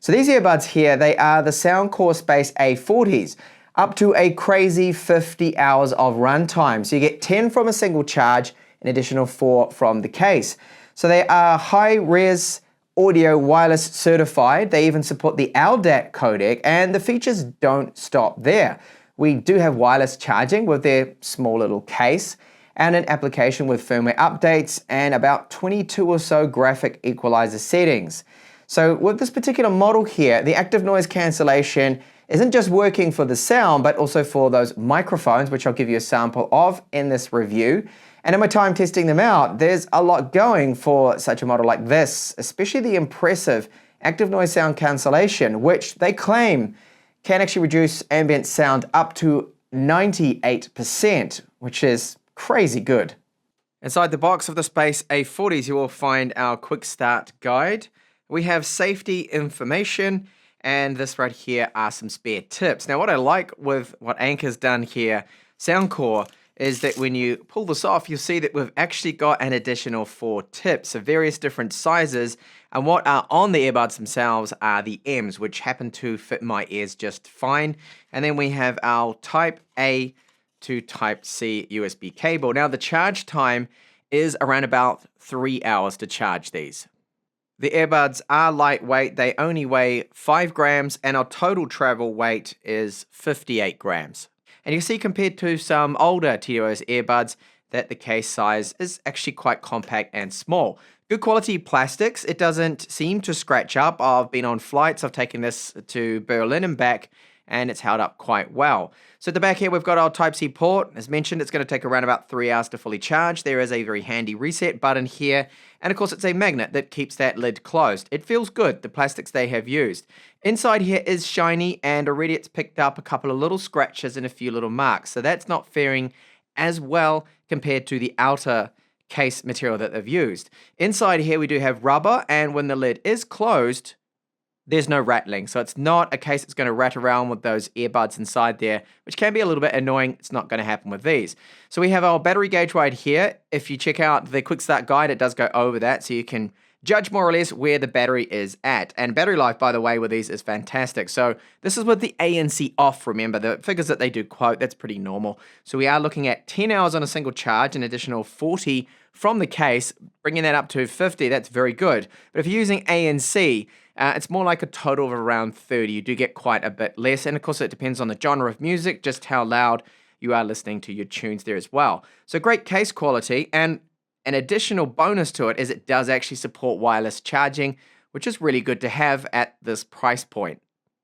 So these earbuds here, they are the Soundcore Space A40s, up to a crazy 50 hours of runtime. So you get 10 from a single charge, an additional 4 from the case. So they are high-res audio wireless certified. They even support the LDAC codec, and the features don't stop there. We do have wireless charging with their small little case, and an application with firmware updates and about 22 or so graphic equalizer settings. So with this particular model here, the active noise cancellation isn't just working for the sound, but also for those microphones, which I'll give you a sample of in this review. And in my time testing them out, there's a lot going for such a model like this, especially the impressive active noise sound cancellation, which they claim can actually reduce ambient sound up to 98%, which is crazy good. Inside the box of the Space A40s, you will find our quick start guide. We have safety information, and this right here are some spare tips. Now, what I like with what Anchor's done here, Soundcore, is that when you pull this off, you'll see that we've actually got an additional 4 tips of various different sizes, and what are on the earbuds themselves are the M's, which happen to fit my ears just fine. And then we have our Type A to Type C USB cable. Now, the charge time is around about 3 hours to charge these. The earbuds are lightweight. They only weigh 5 grams, and our total travel weight is 58 grams. And you see, compared to some older TOS earbuds, that the case size is actually quite compact and small. Good quality plastics. It doesn't seem to scratch up. I've been on flights. I've taken this to Berlin and back, and it's held up quite well. So at the back here, we've got our Type-C port. As mentioned, it's going to take around about 3 hours to fully charge. There is a very handy reset button here. And of course, it's a magnet that keeps that lid closed. It feels good, the plastics they have used. Inside here is shiny, and already it's picked up a couple of little scratches and a few little marks. So that's not faring as well compared to the outer case material that they've used. Inside here, we do have rubber, and when the lid is closed, there's no rattling. So it's not a case that's going to rat around with those earbuds inside there, which can be a little bit annoying. It's not going to happen with these. So we have our battery gauge right here. If you check out the quick start guide, it does go over that, so you can judge more or less where the battery is at. And battery life, by the way, with these is fantastic. So this is with the ANC off, remember. The figures that they do quote, that's pretty normal. So we are looking at 10 hours on a single charge, an additional 40 from the case, bringing that up to 50. That's very good. But if you're using ANC, it's more like a total of around 30. You do get quite a bit less. And of course, it depends on the genre of music, just how loud you are listening to your tunes there as well. So great case quality. And an additional bonus to it is it does actually support wireless charging, which is really good to have at this price point.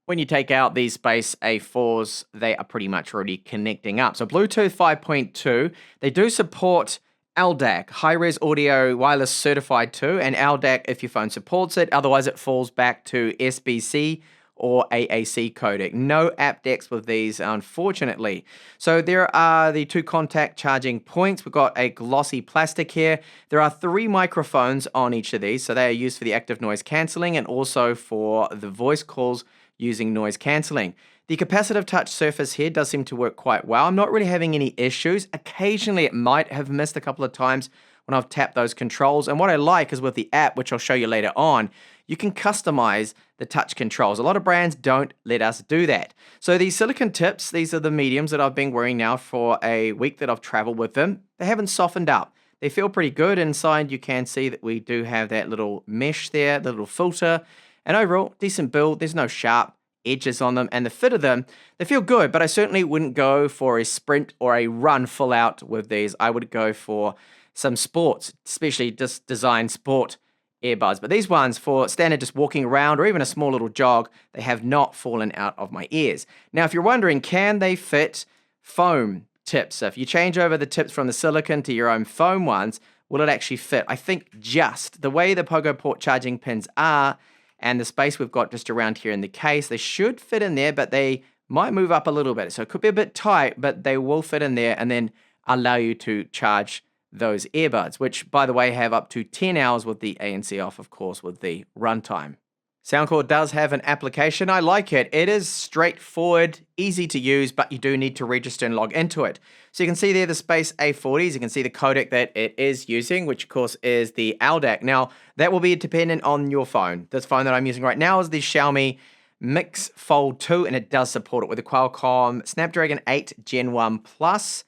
When you take out these Space A4s, they are pretty much already connecting up. So Bluetooth 5.2, they do support LDAC, high-res audio wireless certified too, and LDAC if your phone supports it. Otherwise, it falls back to SBC or AAC codec. No aptX with these, unfortunately. So there are the 2 contact charging points. We've got a glossy plastic here. There are 3 microphones on each of these, so they are used for the active noise cancelling and also for the voice calls using noise cancelling. The capacitive touch surface here does seem to work quite well. I'm not really having any issues. Occasionally, it might have missed a couple of times when I've tapped those controls. And what I like is with the app, which I'll show you later on, you can customize the touch controls. A lot of brands don't let us do that. So these silicone tips, these are the mediums that I've been wearing now for a week that I've traveled with them. They haven't softened up. They feel pretty good. Inside, you can see that we do have that little mesh there, the little filter. And overall, decent build. There's no sharp edges on them, and the fit of them, they feel good, but I certainly wouldn't go for a sprint or a run full out with these. I would go for some sports, especially just design sport earbuds. But these ones for standard just walking around or even a small little jog, they have not fallen out of my ears. Now, if you're wondering, can they fit foam tips? So if you change over the tips from the silicone to your own foam ones, will it actually fit? I think just the way the Pogo port charging pins are and the space we've got just around here in the case, they should fit in there, but they might move up a little bit. So it could be a bit tight, but they will fit in there and then allow you to charge those earbuds, which, by the way, have up to 10 hours with the ANC off, of course, with the runtime. Soundcore does have an application. I like it. It is straightforward, easy to use, but you do need to register and log into it. So you can see there the Space A40s. You can see the codec that it is using, which of course is the LDAC. Now, that will be dependent on your phone. This phone that I'm using right now is the Xiaomi Mix Fold 2, and it does support it with the Qualcomm Snapdragon 8 Gen 1 Plus.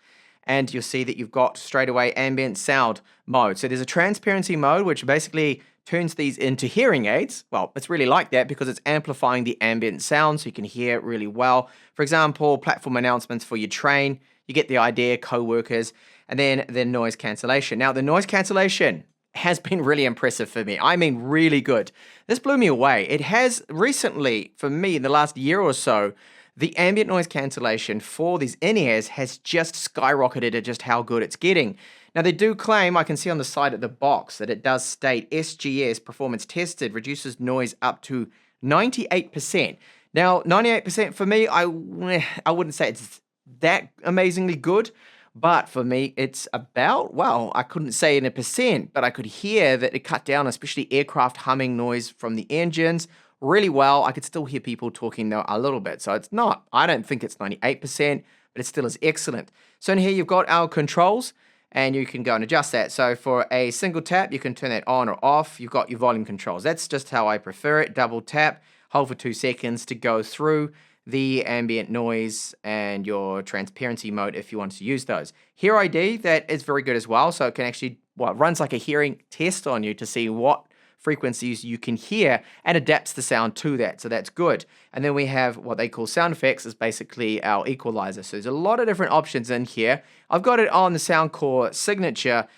And you'll see that you've got straight away ambient sound mode. So there's a transparency mode, which basically turns these into hearing aids. Well, it's really like that because it's amplifying the ambient sound so you can hear it really well. For example, platform announcements for your train, you get the idea, co-workers, and then the noise cancellation. Now, the noise cancellation has been really impressive for me. I mean, really good. This blew me away. It has recently, for me, in the last year or so, the ambient noise cancellation for these in-ears has just skyrocketed at just how good it's getting. Now, they do claim, I can see on the side of the box, that it does state SGS performance tested reduces noise up to 98%. Now, 98% for me, I wouldn't say it's that amazingly good, but for me, it's about, well, I couldn't say in a percent, but I could hear that it cut down, especially aircraft humming noise from the engines really well. I could still hear people talking though a little bit. So it's not, I don't think it's 98%, but it still is excellent. So in here, you've got our controls, and you can go and adjust that. So for a single tap, you can turn that on or off. You've got your volume controls. That's just how I prefer it. Double tap, hold for 2 seconds to go through the ambient noise and your transparency mode if you want to use those. Hear ID, that is very good as well. So it can actually, well, it runs like a hearing test on you to see what frequencies you can hear and adapts the sound to that. So that's good. And then we have what they call sound effects, is basically our equalizer. So there's a lot of different options in here. I've got it on the Soundcore signature.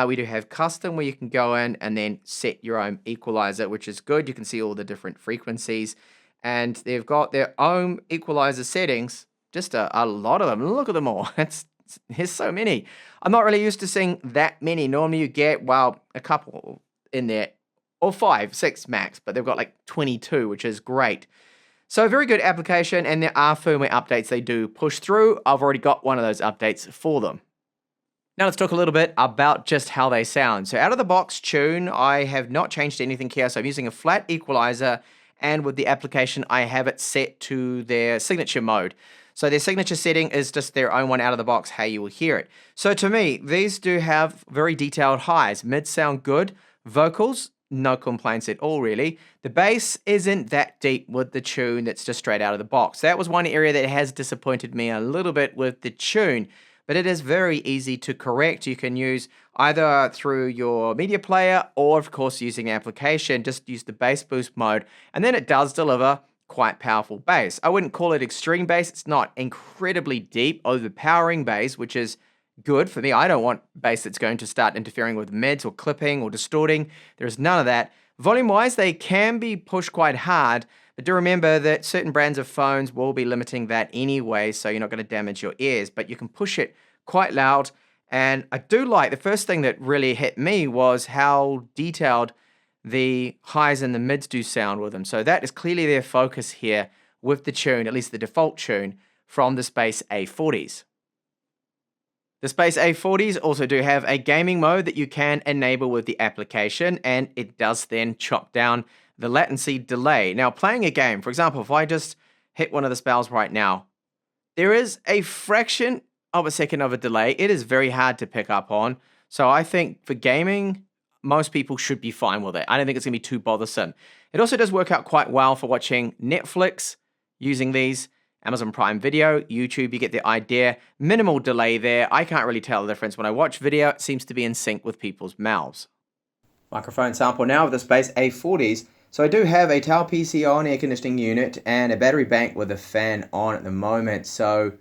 We do have custom where you can go in and then set your own equalizer, which is good. You can see all the different frequencies, and they've got their own equalizer settings, just a lot of them. Look at them all. There's so many. I'm not really used to seeing that many. Normally you get, well, a couple in there, or 5, 6 max, but they've got like 22, which is great. So very good application, and there are firmware updates they do push through. I've already got one of those updates for them. Now let's talk a little bit about just how they sound. So out of the box tune, I have not changed anything here. So I'm using a flat equalizer, and with the application, I have it set to their signature mode. So their signature setting is just their own one out of the box, how you will hear it. So to me, these do have very detailed highs. Mid sound good. Vocals, no complaints at all, really. The bass isn't that deep with the tune that's just straight out of the box. That was one area that has disappointed me a little bit with the tune, but it is very easy to correct. You can use either through your media player or, of course, using the application. Just use the bass boost mode, and then it does deliver quite powerful bass. I wouldn't call it extreme bass. It's not incredibly deep, overpowering bass, which is good for me. I don't want bass that's going to start interfering with mids or clipping or distorting. There's none of that. Volume-wise, they can be pushed quite hard, but do remember that certain brands of phones will be limiting that anyway, so you're not going to damage your ears, but you can push it quite loud. And I do like, the first thing that really hit me was how detailed the highs and the mids do sound with them. So that is clearly their focus here with the tune, at least the default tune, from the Space A40s. The Space A40s also do have a gaming mode that you can enable with the application, and it does then chop down the latency delay. Now, playing a game, for example, if I just hit one of the spells right now, there is a fraction of a second of a delay. It is very hard to pick up on. So I think for gaming, most people should be fine with it. I don't think it's going to be too bothersome. It also does work out quite well for watching Netflix using these. Amazon Prime Video, YouTube, you get the idea. Minimal delay there. I can't really tell the difference. When I watch video, it seems to be in sync with people's mouths. Microphone sample now with the Space A40s. So I do have a towel PC on, air conditioning unit, and a battery bank with a fan on at the moment. So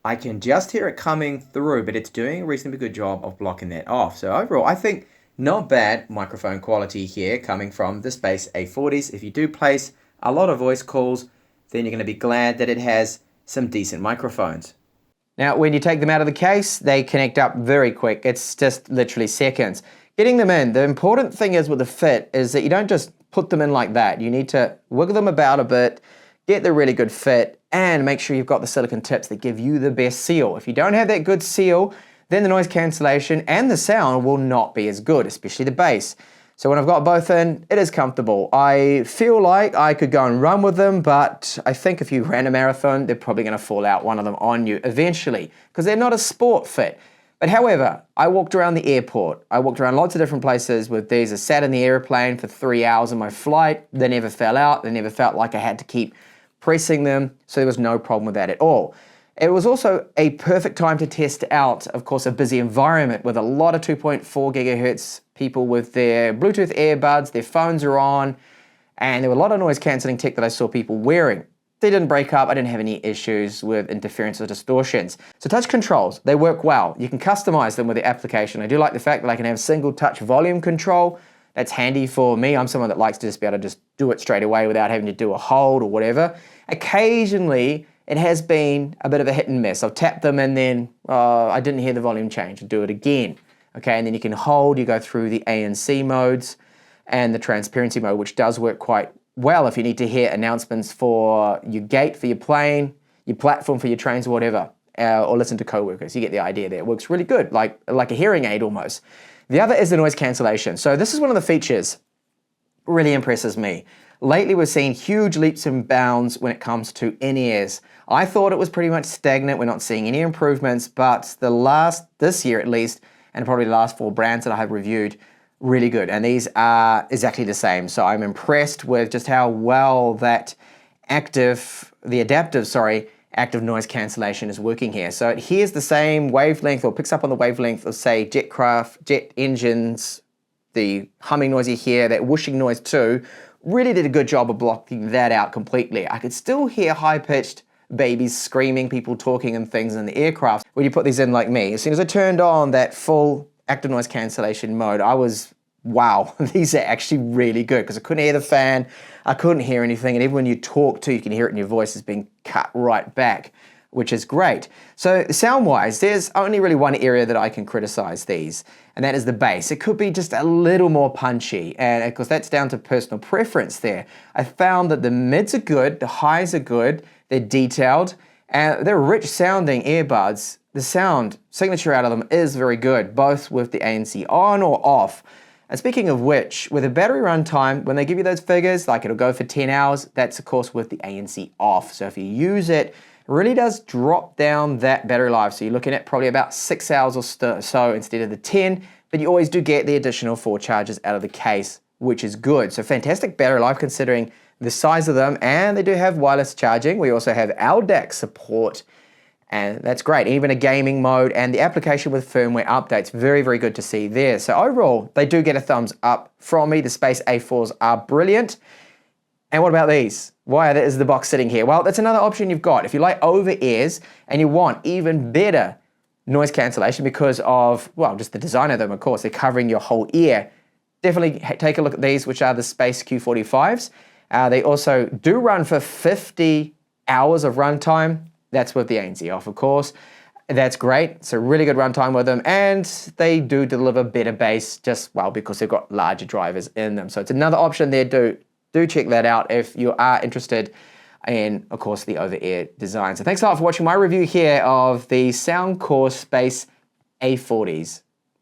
I can just hear it coming through, but it's doing a reasonably good job of blocking that off. So overall, I think not bad microphone quality here coming from the Space A40s. If you do place a lot of voice calls, then you're going to be glad that it has some decent microphones. Now, when you take them out of the case, they connect up very quick. It's just literally seconds. Getting them in, the important thing is with the fit is that you don't just put them in like that. You need to wiggle them about a bit, get the really good fit, and make sure you've got the silicone tips that give you the best seal. If you don't have that good seal, then the noise cancellation and the sound will not be as good, especially the bass. So when I've got both in, it is comfortable. I feel like I could go and run with them, but I think if you ran a marathon, they're probably going to fall out, one of them on you eventually, because they're not a sport fit. But however, I walked around the airport. I walked around lots of different places with these. I sat in the airplane for 3 hours on my flight. They never fell out. They never felt like I had to keep pressing them. So there was no problem with that at all. It was also a perfect time to test out, of course, a busy environment with a lot of 2.4 gigahertz people with their Bluetooth earbuds, their phones are on, and there were a lot of noise cancelling tech that I saw people wearing. They didn't break up. I didn't have any issues with interference or distortions. So touch controls, they work well. You can customize them with the application. I do like the fact that I can have single touch volume control. That's handy for me. I'm someone that likes to just be able to just do it straight away without having to do a hold or whatever. Occasionally, it has been a bit of a hit and miss. I'll tap them and then I didn't hear the volume change. I'll do it again. Okay, and then you can hold, you go through the ANC modes and the transparency mode, which does work quite well if you need to hear announcements for your gate, for your plane, your platform for your trains or whatever, or listen to coworkers. You get the idea there. It works really good, like a hearing aid almost. The other is the noise cancellation. So this is one of the features really impresses me. Lately, we're seeing huge leaps and bounds when it comes to in-ears. I thought it was pretty much stagnant. We're not seeing any improvements, but this year at least, and probably the last 4 brands that I have reviewed, really good. And these are exactly the same. So I'm impressed with just how well that active noise cancellation is working here. So it hears the same wavelength or picks up on the wavelength of, say, jet engines, the humming noise you hear, that whooshing noise too. Really did a good job of blocking that out completely. I could still hear high-pitched babies screaming, people talking and things in the aircraft when you put these in like me. As soon as I turned on that full active noise cancellation mode, I was, wow, these are actually really good because I couldn't hear the fan, I couldn't hear anything, and even when you talk too, you can hear it in your voice is being cut right back, which is great. So sound-wise, there's only really one area that I can criticize these, and that is the bass. It could be just a little more punchy, and of course that's down to personal preference there. I found that the mids are good, the highs are good, they're detailed, and they're rich sounding earbuds. The sound signature out of them is very good, both with the ANC on or off. And speaking of which, with a battery runtime, when they give you those figures, like it'll go for 10 hours, that's of course with the ANC off. So if you use it, it really does drop down that battery life. So you're looking at probably about 6 hours or so instead of the 10, but you always do get the additional 4 charges out of the case, which is good. So fantastic battery life considering the size of them, and they do have wireless charging. We also have LDAC support, and that's great. Even a gaming mode, and the application with firmware updates, very, very good to see there. So overall, they do get a thumbs up from me. The Space A4s are brilliant. And what about these? Why is the box sitting here? Well, that's another option you've got. If you like over-ears and you want even better noise cancellation because of, well, just the design of them, of course, they're covering your whole ear, definitely take a look at these, which are the Space Q45s. They also do run for 50 hours of runtime. That's with the ANC off, of course. That's great. It's a really good runtime with them, and they do deliver better bass just, well, because they've got larger drivers in them. So it's another option there. Do check that out if you are interested in, of course, the over-ear design. So thanks a lot for watching my review here of the Soundcore Space A40s.